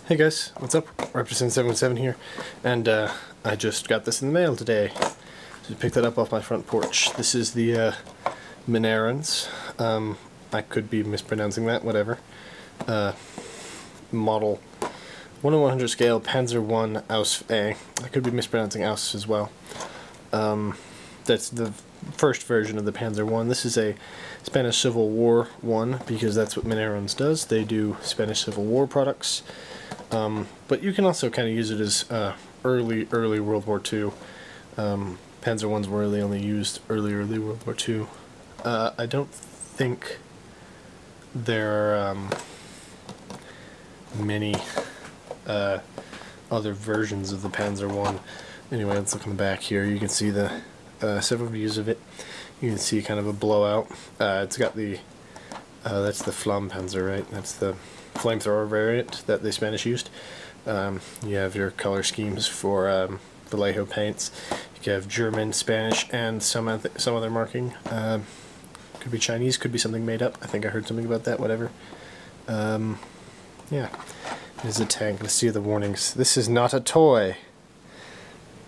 Hey guys, what's up? Represent717 here, and I just got this in the mail today. Just picked it up off my front porch. This is the Minairons. I could be mispronouncing that, whatever. Model 1 in 100 scale, Panzer 1 Aus A. I could be mispronouncing Aus as well. That's the first version of the Panzer 1. This is a Spanish Civil War one, because that's what Minairons does. They do Spanish Civil War products. But you can also kind of use it as early World War II. Panzer 1s were really only used early World War II. I don't think there are many other versions of the Panzer 1. Anyway, let's look on the back here. You can see the several views of it. You can see kind of a blowout. It's got the that's the Flampanzer, right? That's the flamethrower variant that the Spanish used. You have your color schemes for Vallejo paints. You have German, Spanish, and some other marking. Could be Chinese, could be something made up. I think I heard something about that, whatever. Yeah. Here's a tank. Let's see the warnings. This is not a toy.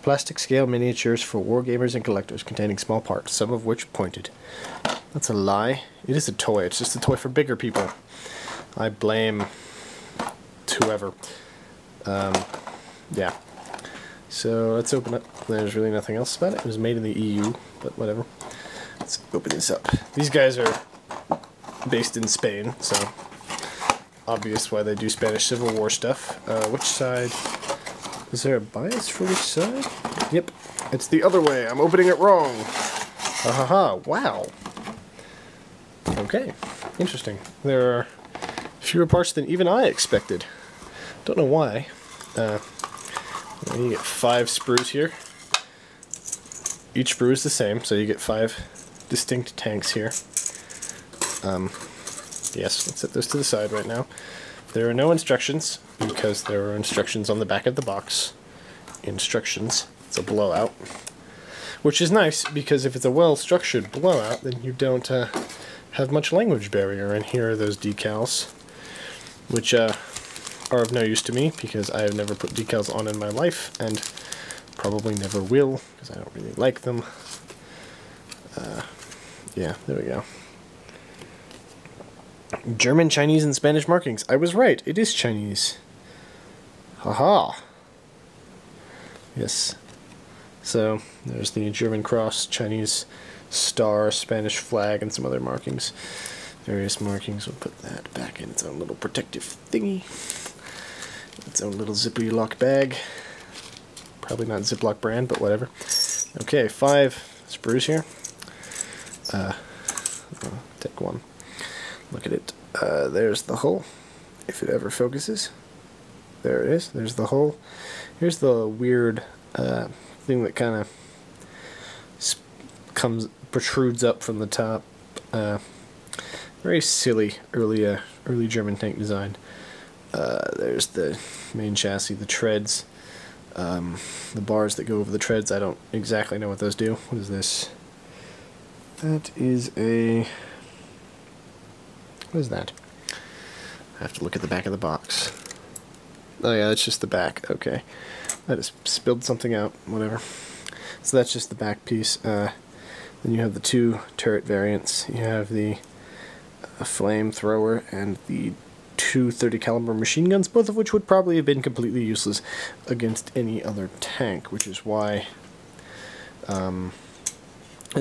Plastic scale miniatures for wargamers and collectors containing small parts, some of which pointed. That's a lie. It is a toy. It's just a toy for bigger people. I blame whoever. Yeah. So let's open it. There's really nothing else about it. It was made in the EU, but whatever. Let's open this up. These guys are based in Spain, so obvious why they do Spanish Civil War stuff. Which side? Is there a bias for which side? Yep. It's the other way. I'm opening it wrong. Ahaha. Wow. Okay. Interesting. There are fewer parts than even I expected. Don't know why. You get 5 sprues here. Each sprue is the same, so you get 5 distinct tanks here. Yes, let's set those to the side right now. There are no instructions, because there are instructions on the back of the box. Instructions. It's a blowout. Which is nice, because if it's a well-structured blowout, then you don't have much language barrier. And here are those decals, which are of no use to me, because I have never put decals on in my life, and probably never will, because I don't really like them. Yeah, there we go. German, Chinese, and Spanish markings. I was right, it is Chinese. Haha. Yes. So, there's the German cross, Chinese star, Spanish flag, and some other markings. Various markings. We'll put that back in its own little protective thingy. Its own little zippy lock bag. Probably not Ziploc brand, but whatever. Okay, 5 sprues here. Take one. Look at it. There's the hull, if it ever focuses. There it is. There's the hull. Here's the weird thing that kind of protrudes up from the top. Very silly early German tank design. There's the main chassis, the treads, the bars that go over the treads. I don't exactly know what those do. What is this? That is a... What is that? I have to look at the back of the box. Oh yeah, that's just the back. Okay. I just spilled something out. Whatever. So that's just the back piece. Then you have the 2 turret variants. You have the flamethrower and the 2 30 caliber machine guns, both of which would probably have been completely useless against any other tank, which is why the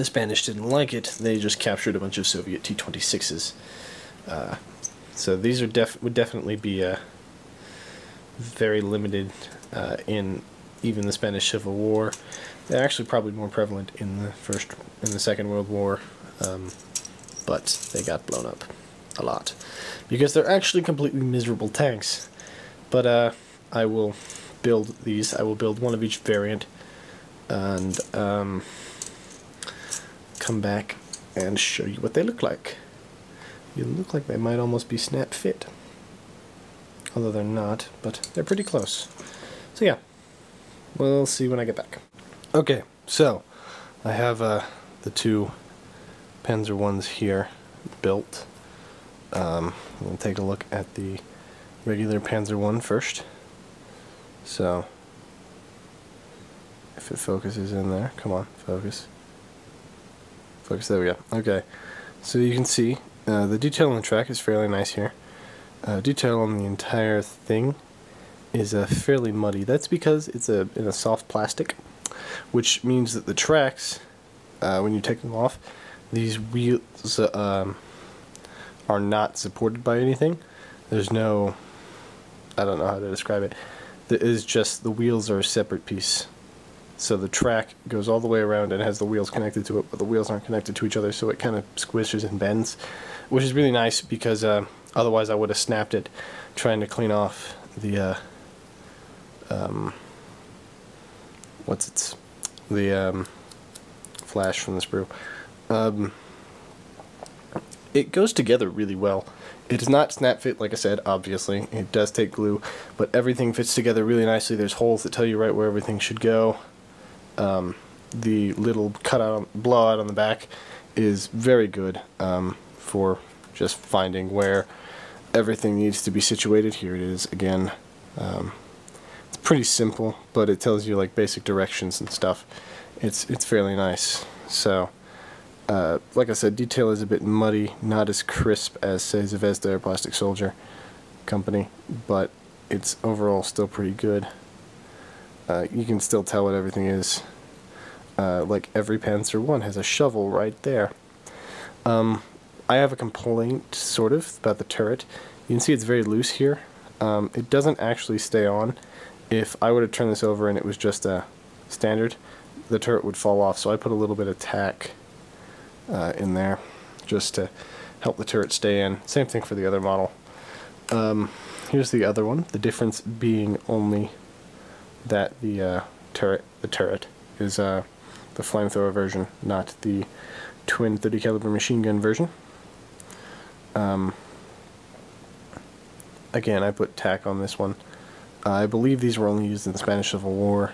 Spanish didn't like it. They just captured a bunch of Soviet T-26s. So these are would definitely be very limited in even the Spanish Civil War. They're actually probably more prevalent in the Second World War, but they got blown up a lot because they're actually completely miserable tanks. But I will build these. I will build one of each variant, and come back and show you what they look like. You look like they might almost be snap fit, although they're not, but they're pretty close. So yeah, we'll see when I get back. Okay, so I have the 2 Panzer 1s here built. We'll take a look at the regular Panzer 1 first. So, if it focuses in there, come on, focus. Focus, there we go. Okay, so you can see the detail on the track is fairly nice here. Detail on the entire thing is fairly muddy. That's because it's in a soft plastic, which means that the tracks, when you take them off, these wheels are not supported by anything. There's no, I don't know how to describe it. It is just the wheels are a separate piece. So the track goes all the way around and has the wheels connected to it, but the wheels aren't connected to each other, so it kind of squishes and bends, which is really nice because otherwise I would have snapped it trying to clean off the flash from the sprue. It goes together really well. It does not snap fit, like I said, obviously. It does take glue, but everything fits together really nicely. There's holes that tell you right where everything should go. The little blowout on the back is very good for just finding where everything needs to be situated. Here it is again. It's pretty simple, but it tells you like basic directions and stuff. It's fairly nice. So, like I said, detail is a bit muddy, not as crisp as say Zvezda or Plastic Soldier company, but it's overall still pretty good. You can still tell what everything is. Like every Panzer 1 has a shovel right there. I have a complaint, sort of, about the turret. You can see it's very loose here. It doesn't actually stay on. If I were to turn this over and it was just a standard, the turret would fall off, so I put a little bit of tack in there just to help the turret stay in. Same thing for the other model. Here's the other one, the difference being only that the turret is the flamethrower version, not the twin 30 caliber machine gun version. Again, I put tack on this one. I believe these were only used in the Spanish Civil War,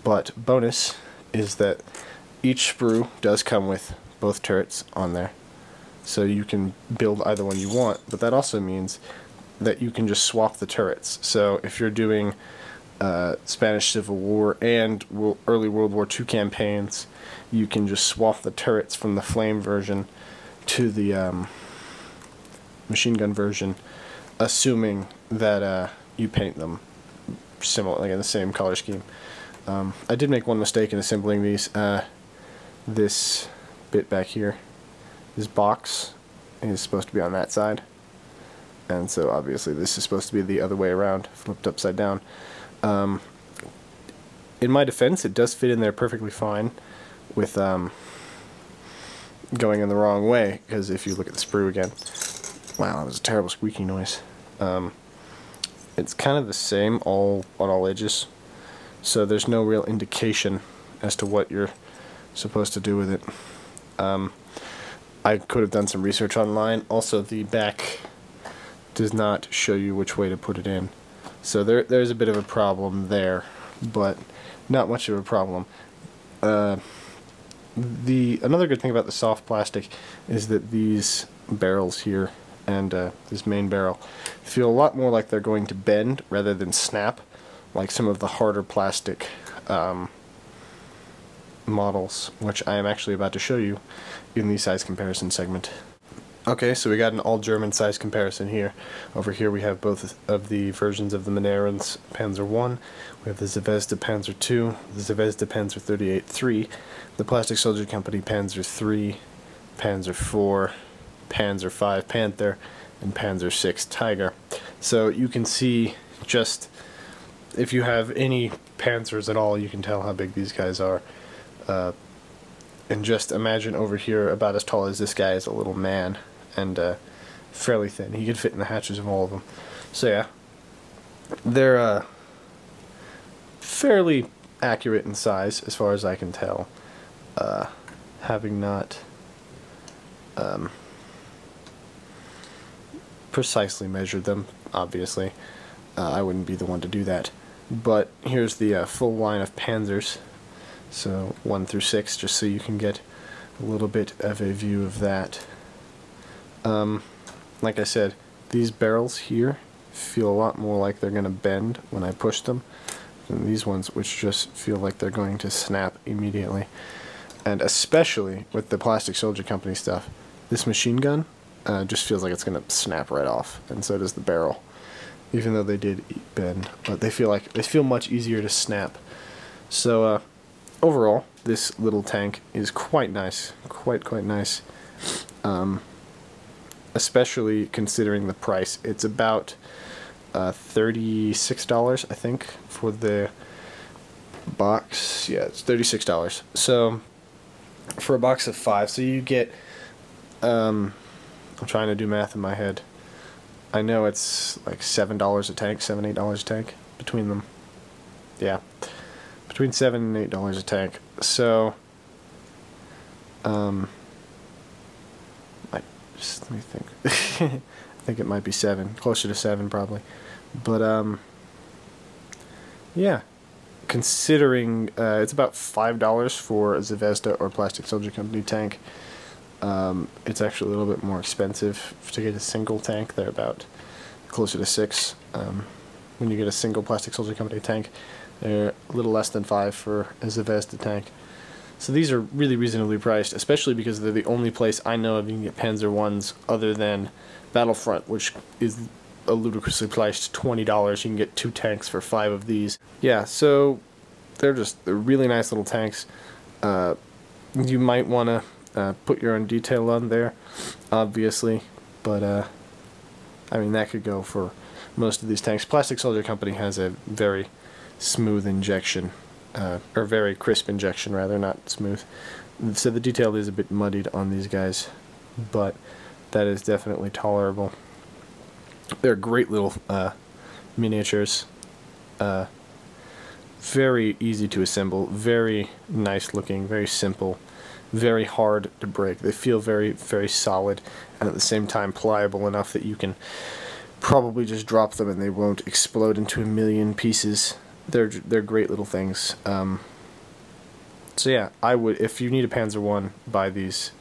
but bonus is that each sprue does come with both turrets on there, so you can build either one you want, but that also means that you can just swap the turrets. So if you're doing Spanish Civil War and early World War II campaigns, you can just swap the turrets from the flame version to the machine gun version, assuming that you paint them similar, like in the same color scheme. I did make one mistake in assembling these. This bit back here, this box, is supposed to be on that side, and so obviously this is supposed to be the other way around, flipped upside down. In my defense, it does fit in there perfectly fine with going in the wrong way, because if you look at the sprue again, wow, that was a terrible squeaky noise. It's kind of the same on all edges, so there's no real indication as to what you're supposed to do with it. I could have done some research online. Also, the back does not show you which way to put it in, so there's a bit of a problem there, but not much of a problem. Another good thing about the soft plastic is that these barrels here and this main barrel feel a lot more like they're going to bend rather than snap, like some of the harder plastic models, which I am actually about to show you in the size comparison segment. Okay, so we got an all-German size comparison here. Over here we have both of the versions of the Minairons Panzer 1. We have the Zvezda Panzer 2, the Zvezda Panzer 38-3, the Plastic Soldier Company Panzer 3, Panzer 4, Panzer 5 Panther, and Panzer 6 Tiger. So you can see, just if you have any Panzers at all, you can tell how big these guys are. And just imagine over here, about as tall as this guy is a little man, and fairly thin. He could fit in the hatches of all of them. So yeah, they're fairly accurate in size as far as I can tell, having not precisely measured them, obviously. I wouldn't be the one to do that. But here's the full line of Panzers, so 1 through 6, just so you can get a little bit of a view of that. Like I said, these barrels here feel a lot more like they're going to bend when I push them than these ones, which just feel like they're going to snap immediately. And especially with the Plastic Soldier Company stuff, this machine gun just feels like it's going to snap right off, and so does the barrel. Even though they did bend, but they feel much easier to snap. So overall, this little tank is quite nice, quite nice. Especially considering the price. It's about $36, I think, for the box. Yeah, it's $36. So for a box of 5, so you get. I'm trying to do math in my head. I know it's like $7 a tank, $7-8 a tank between them. Yeah, between $7 and $8 a tank. So, let me think. I think it might be 7, closer to 7 probably. But yeah, considering it's about $5 for a Zvezda or Plastic Soldier Company tank. It's actually a little bit more expensive to get a single tank. They're about closer to 6. When you get a single Plastic Soldier Company tank, they're a little less than 5 for a Zvezda tank. So these are really reasonably priced, especially because they're the only place I know of you can get Panzer 1s other than Battlefront, which is a ludicrously priced $20. You can get 2 tanks for 5 of these. Yeah, so they're really nice little tanks. You might want to put your own detail on there, obviously, but I mean, that could go for most of these tanks. Plastic Soldier Company has a very smooth injection, or very crisp injection rather, not smooth. So the detail is a bit muddied on these guys, but that is definitely tolerable. They're great little miniatures. Very easy to assemble, very nice looking, very simple, very hard to break. They feel very solid, and at the same time pliable enough that you can probably just drop them and they won't explode into a million pieces. They're great little things. So yeah, I would, if you need a Panzer 1, buy these.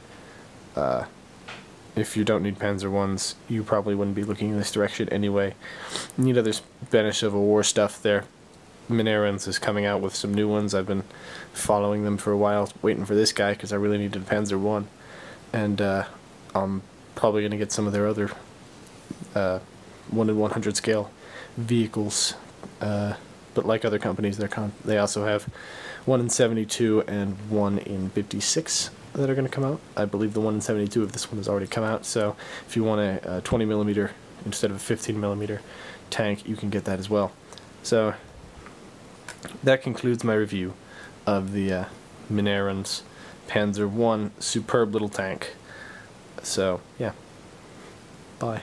If you don't need Panzer 1s, you probably wouldn't be looking in this direction anyway. You need other Spanish Civil War stuff there. Minairons is coming out with some new ones. I've been following them for a while, waiting for this guy because I really needed a Panzer 1. And I'm probably going to get some of their other 1 in 100 scale vehicles. But like other companies, they also have 1 in 72 and 1 in 56 that are going to come out. I believe the 1 in 72 of this one has already come out, so if you want a 20mm instead of a 15mm tank, you can get that as well. So that concludes my review of the Minairons Panzer 1 superb little tank. So yeah, bye.